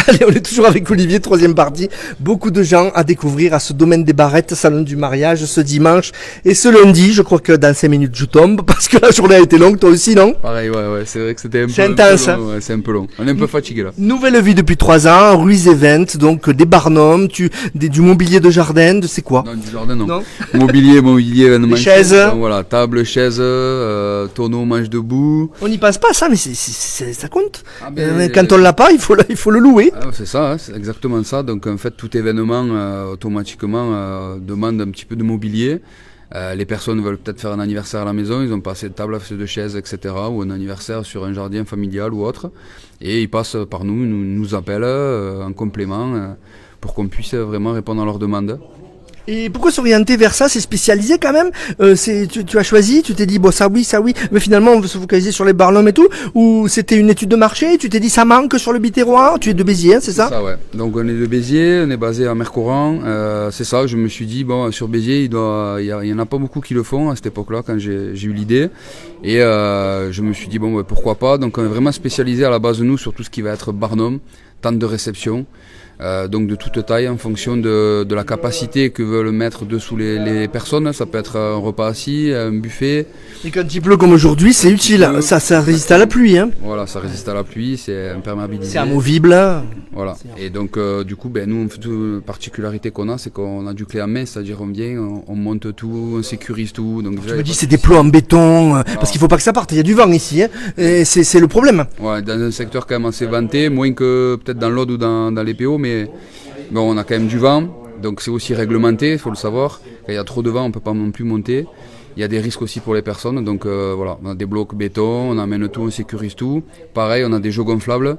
Allez, on est toujours avec Olivier, troisième partie. Beaucoup de gens à découvrir à ce domaine des barrettes, salon du mariage, ce dimanche et ce lundi. Je crois que dans 5 minutes je tombe parce que la journée a été longue, toi aussi, non? Pareil, ouais, c'est vrai que c'était un peu intense, long, ouais, c'est un peu long. On est un peu fatigué là. Nouvelle vie depuis 3 ans, Ruiz Event, donc des barnums, du mobilier de jardin, c'est quoi? Non, du jardin non. Non. Mobilier, événement. Chaises. Donc, voilà, table, chaise, tonneau, manche debout. On n'y passe pas ça, mais ça compte. Ah, mais- Quand on l'a pas, il faut le louer. Ah, c'est ça, hein, c'est exactement ça. Donc en fait, tout événement automatiquement demande un petit peu de mobilier. Les personnes veulent peut-être faire un anniversaire à la maison, ils ont pas assez de tables, assez de chaises, etc. Ou un anniversaire sur un jardin familial ou autre. Et ils passent par nous appellent en complément pour qu'on puisse vraiment répondre à leurs demandes. Et pourquoi s'orienter vers ça? C'est spécialisé quand même. Tu as choisi, tu t'es dit bon ça oui, mais finalement on veut se focaliser sur les barnums et tout. Ou c'était une étude de marché? Tu t'es dit ça manque sur le Biterrois? Tu es de Béziers, hein, c'est ça? C'est ça, ouais. Donc on est de Béziers, on est basé à Mercoran. C'est ça, je me suis dit bon sur Béziers il y en a pas beaucoup qui le font à cette époque-là quand j'ai eu l'idée. Et je me suis dit bon pourquoi pas. Donc on est vraiment spécialisé à la base de nous sur tout ce qui va être barnum, tente de réception. Donc de toute taille en fonction de la capacité que veulent mettre dessous les personnes. Ça peut être un repas assis, un buffet. Et quand il pleut comme aujourd'hui, c'est utile. Ça résiste à la pluie, hein. Voilà, ça résiste à la pluie, c'est imperméabilisé. C'est amovible. Voilà. Et donc du coup, nous, une particularité qu'on a, c'est qu'on a du clé en main, c'est-à-dire on vient, on monte tout, on sécurise tout. Donc Tu me dis c'est des plots en béton, parce qu'il faut pas que ça parte. Il y a du vent ici, hein. Et c'est le problème. Ouais, dans un secteur quand même assez vanté, moins que peut-être dans l'Aude ou dans les PO, mais bon, on a quand même du vent, donc c'est aussi réglementé, il faut le savoir. Quand il y a trop de vent, on ne peut pas non plus monter. Il y a des risques aussi pour les personnes, donc voilà, on a des blocs béton, on amène tout, on sécurise tout. Pareil, on a des jeux gonflables.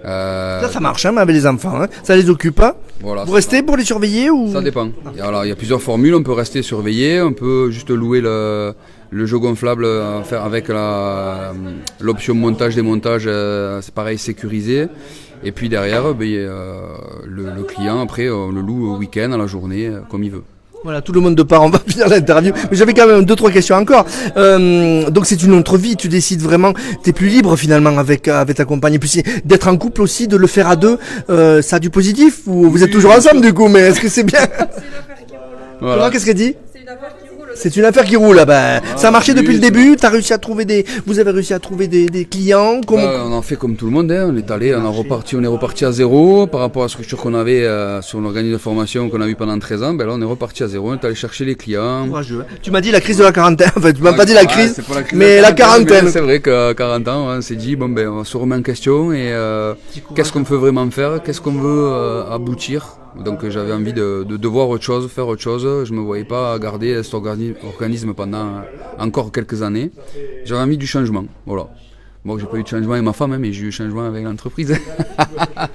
Ça marche, hein, avec les enfants, hein. Ça les occupe, hein. Voilà, vous restez pour les surveiller ou? Ça dépend. Alors, il y a plusieurs formules, on peut rester surveillé, on peut juste louer le jeu gonflable faire avec l'option montage-démontage, c'est pareil, sécurisé. Et puis derrière, le client, après, on le loue au week-end, à la journée, comme il veut. Voilà, tout le monde de part, on va finir l'interview. Mais j'avais quand même 2-3 questions encore. Donc c'est une autre vie, tu décides vraiment, t'es plus libre finalement avec ta compagne. Et puis d'être en couple aussi, de le faire à deux, ça a du positif? Ou vous êtes toujours ensemble du coup, mais est-ce que c'est bien? C'est une affaire qui roule. Voilà. Qu'est-ce qu'elle dit? C'est une affaire qui roule. C'est une affaire qui roule, là. Ben, ça a marché oui, depuis le c'est début. Vous avez réussi à trouver des clients. On en fait comme tout le monde, hein. On est reparti à zéro par rapport à la structure qu'on avait sur l'organisme de formation qu'on a eu pendant 13 ans. Là, on est reparti à zéro. On est allé chercher les clients. Courageux, hein. Tu m'as dit la crise de la quarantaine. Enfin, tu m'as pas dit la crise, c'est pas la crise mais de la quarantaine. mais c'est vrai qu'à 40 ans, on s'est dit on va se remettre en question et qu'est-ce qu'on peut vraiment faire, qu'est-ce qu'on veut aboutir. Donc j'avais envie de voir autre chose, faire autre chose. Je me voyais pas garder cet organisme pendant encore quelques années. J'avais envie du changement, voilà. Bon, j'ai pas eu de changement avec ma femme, mais j'ai eu du changement avec l'entreprise.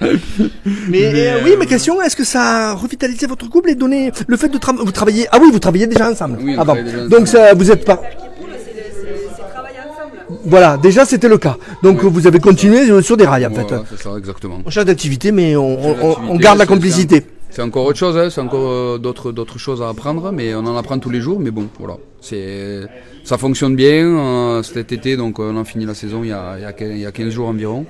Oui, mais question, est-ce que ça a revitalisé votre couple et donné le fait de vous travaillez? Ah oui, vous travaillez déjà ensemble. Oui, on avant. travaille déjà Donc ça, vous êtes pas. C'est travailler ensemble. Voilà, déjà c'était le cas. Donc vous avez continué sur des rails en fait. Voilà, c'est ça, exactement. On change d'activité, mais on L'activité, garde la complicité. C'est encore autre chose, hein, c'est encore d'autres choses à apprendre, mais on en apprend tous les jours. Mais bon, voilà, ça fonctionne bien. Cet été, donc on a fini la saison il y a 15 jours environ.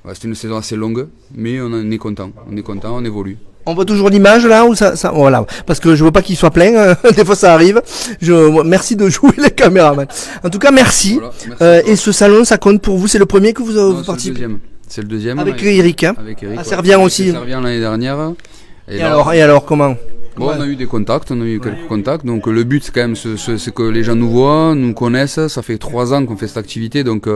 Ouais, c'était une saison assez longue, mais on est content, on évolue. On voit toujours l'image là où ça voilà, parce que je veux pas qu'il soit plein. Des fois ça arrive. Merci de jouer les caméramans. En tout cas, merci. Voilà, Et ce salon, ça compte pour vous? C'est le premier que vous participez? C'est le deuxième. Avec Eric, hein. Avec Eric, à Servien aussi. Servien l'année dernière. Et alors comment? Bon, on a eu des contacts, quelques contacts. Donc le but, c'est quand même c'est que les gens nous voient, nous connaissent. Ça fait 3 ans qu'on fait cette activité, donc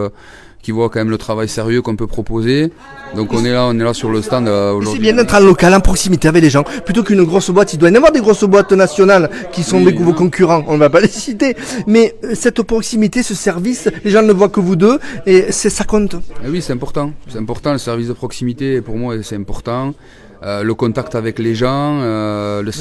qui voient quand même le travail sérieux qu'on peut proposer. Donc on est là sur le stand aujourd'hui. C'est bien d'être en local, en proximité avec les gens, plutôt qu'une grosse boîte. Il doit y en avoir des grosses boîtes nationales qui sont vos concurrents. On ne va pas les citer, mais cette proximité, ce service, les gens ne voient que vous deux, et ça compte. Et oui, c'est important. C'est important. Le service de proximité, pour moi, c'est important. Le contact avec les gens, le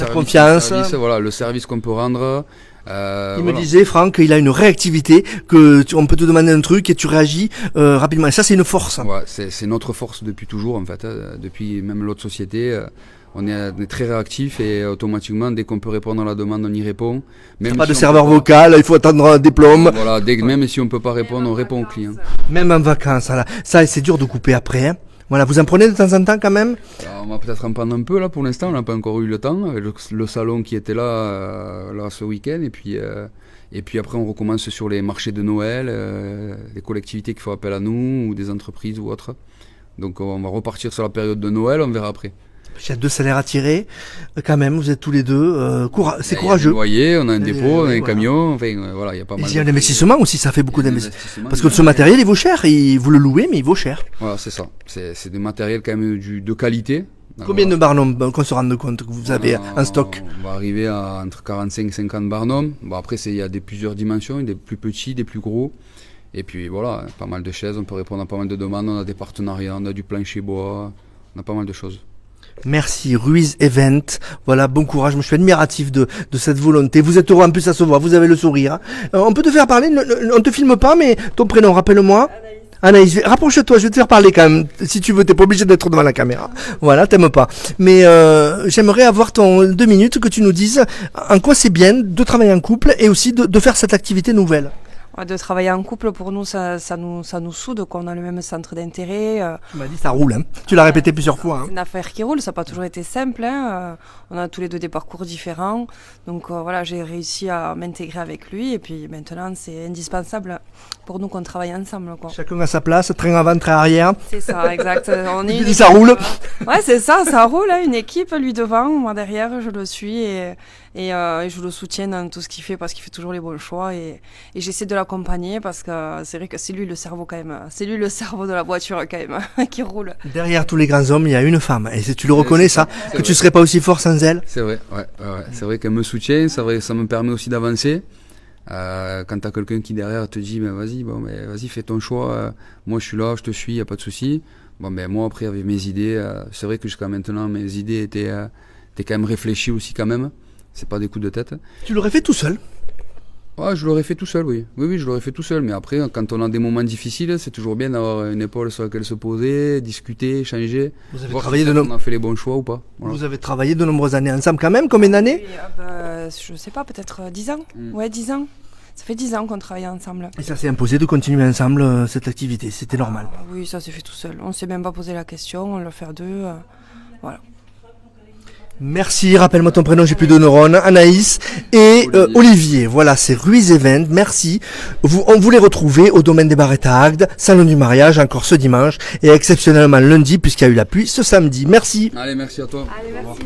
service qu'on peut rendre. Il me disait, Franck, qu'il a une réactivité, on peut te demander un truc et tu réagis rapidement. Et ça, c'est une force. Ouais, c'est notre force depuis toujours, en fait. Depuis même l'autre société, on est très réactif et automatiquement, dès qu'on peut répondre à la demande, on y répond. Même pas si de serveur vocal, il faut attendre un diplôme. Voilà, même si on peut pas répondre, on répond au client. Même en vacances, là. Ça, c'est dur de couper après, hein. Voilà, vous en prenez de temps en temps quand même? Alors, on va peut-être en prendre un peu là pour l'instant, on n'a pas encore eu le temps, avec le salon qui était là ce week-end, et puis après on recommence sur les marchés de Noël, les collectivités qui font appel à nous, ou des entreprises ou autres. Donc on va repartir sur la période de Noël, on verra après. Il y a 2 salaires à tirer, quand même, vous êtes tous les deux, c'est courageux. Vous voyez, on a un dépôt, on a un voilà. camion, enfin voilà, il y a pas Et mal. il y a un investissement aussi, ça fait beaucoup Il y a un d'investissement. investissement, Parce il y que a ce matériel, il vaut cher, vous le louez, mais il vaut cher. Voilà, c'est ça. C'est des matériels quand même de qualité. Combien de Barnum, qu'on se rende compte que vous avez en stock? On va arriver à entre 45 et 50 Barnum. Bon, après, il y a plusieurs dimensions, des plus petits, des plus gros. Et puis voilà, pas mal de chaises, on peut répondre à pas mal de demandes, on a des partenariats, on a du plancher bois, on a pas mal de choses. Merci, Ruiz Event. Voilà, bon courage. Je suis admiratif de cette volonté. Vous êtes heureux, en plus ça se voit, vous avez le sourire. On peut te faire parler, on te filme pas, mais ton prénom, rappelle-moi. Anaïs, rapproche-toi, je vais te faire parler quand même. Si tu veux, t'es pas obligé d'être devant la caméra. Voilà, t'aimes pas. Mais j'aimerais avoir ton 2 minutes que tu nous dises en quoi c'est bien de travailler en couple et aussi de faire cette activité nouvelle. De travailler en couple, pour nous, ça nous soude, qu'on a le même centre d'intérêt. Tu m'as dit ça roule, hein. Tu l'as répété plusieurs fois. Hein. C'est une affaire qui roule, ça n'a pas toujours été simple. Hein. On a tous les deux des parcours différents. Donc voilà, j'ai réussi à m'intégrer avec lui. Et puis maintenant, c'est indispensable pour nous qu'on travaille ensemble. Quoi. Chacun à sa place, train avant, train arrière. C'est ça, exact. On est Tu dis ça roule. Ouais, c'est ça roule. Hein. Une équipe, lui devant, moi derrière, je le suis. Et je le soutiens dans tout ce qu'il fait parce qu'il fait toujours les bons choix. Et j'essaie de l'accompagner parce que c'est vrai que c'est lui le cerveau quand même. C'est lui le cerveau de la voiture quand même qui roule. Derrière tous les grands hommes, il y a une femme. Et tu le reconnais ça, que vrai. tu serais pas aussi fort sans elle. C'est vrai, ouais. C'est vrai qu'elle me soutient, c'est vrai que ça me permet aussi d'avancer. Quand t'as quelqu'un qui derrière te dit vas-y fais ton choix, moi je suis là, je te suis, y a pas de souci. Bon ben moi après avec mes idées, c'est vrai que jusqu'à maintenant mes idées étaient quand même réfléchies aussi quand même. C'est pas des coups de tête. Tu l'aurais fait tout seul. Ouais, je l'aurais fait tout seul, oui. Oui, je l'aurais fait tout seul. Mais après, quand on a des moments difficiles, c'est toujours bien d'avoir une épaule sur laquelle se poser, discuter, échanger. Vous avez voir travaillé si on a fait les bons choix ou pas. Voilà. Vous avez travaillé de nombreuses années ensemble quand même, combien d'années? Je sais pas, peut-être 10 ans. Ouais, 10 ans. Ça fait 10 ans qu'on travaille ensemble. Et ça s'est imposé de continuer ensemble cette activité, c'était normal. Oui, ça s'est fait tout seul. On s'est même pas posé la question, on l'a fait à deux. Voilà. Merci, rappelle-moi ton prénom, j'ai plus de neurones. Anaïs et Olivier. Voilà, c'est Ruiz Event, merci. On vous les retrouver au domaine des Barrettes à Agde, salon du mariage, encore ce dimanche, et exceptionnellement lundi, puisqu'il y a eu la pluie ce samedi. Merci. Allez, merci à toi. Allez, merci.